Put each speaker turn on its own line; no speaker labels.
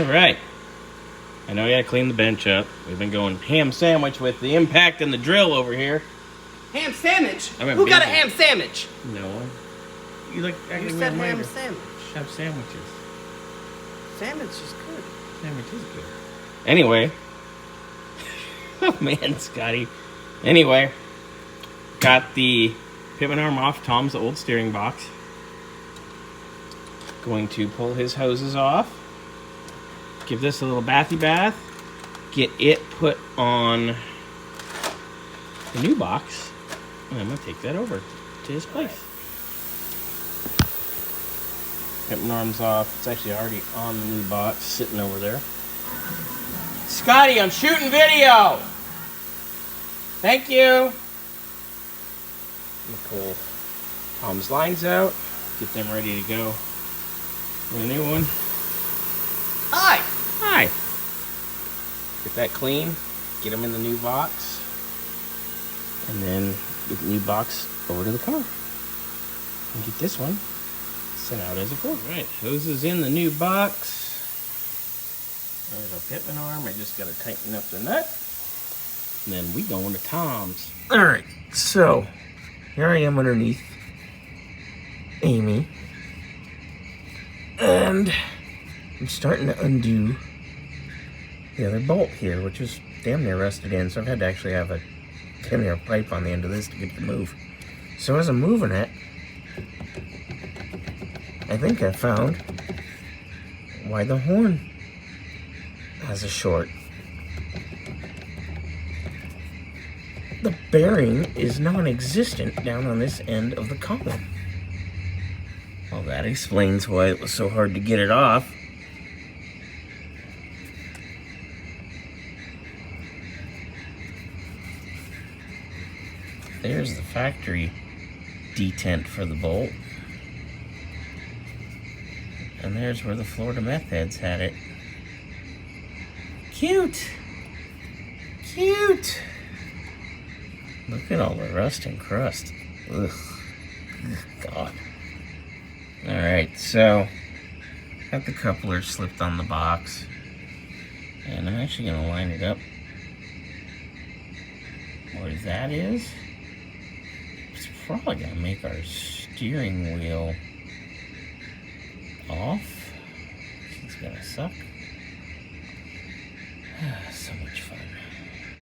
All right. I know I gotta clean the bench up. We've been going ham sandwich with the impact and the drill over here.
Ham sandwich?
Who
got a ham sandwich?
No one. You look.
You said ham sandwich.
Have sandwiches.
Sandwich is good.
Sandwich is good. Anyway. Oh man, Scotty. Anyway, got the pivot arm off Tom's old steering box. Going to pull his hoses off. Give this a little bathy bath. Get it put on the new box. And I'm going to take that over to his place. Pivot arm's off. It's actually already on the new box, sitting over there. Scotty, I'm shooting video! Thank you! I'm going to pull Tom's lines out. Get them ready to go. The new one.
Hi!
Hi! Get that clean. Get them in the new box. And then get the new box over to the car. And get this one sent out as a quote. Alright, hose is in the new box. There's our pitman arm. I just got to tighten up the nut. And then we going to Tom's. Alright, so here I am underneath Amy. And I'm starting to undo the other bolt here, which is damn near rusted in. So I've had to actually have a damn near pipe on the end of this to get it to move. So as I'm moving it, I think I found why the horn has a short. The bearing is non-existent down on this end of the column. Well, that explains why it was so hard to get it off. There's the factory detent for the bolt. And there's where the Florida meth heads had it. Cute! Cute! Look at all the rust and crust. Ugh. God. Alright, so got the coupler slipped on the box. And I'm actually going to line it up where that is. It's probably going to make our steering wheel off. It's going to suck. So much fun.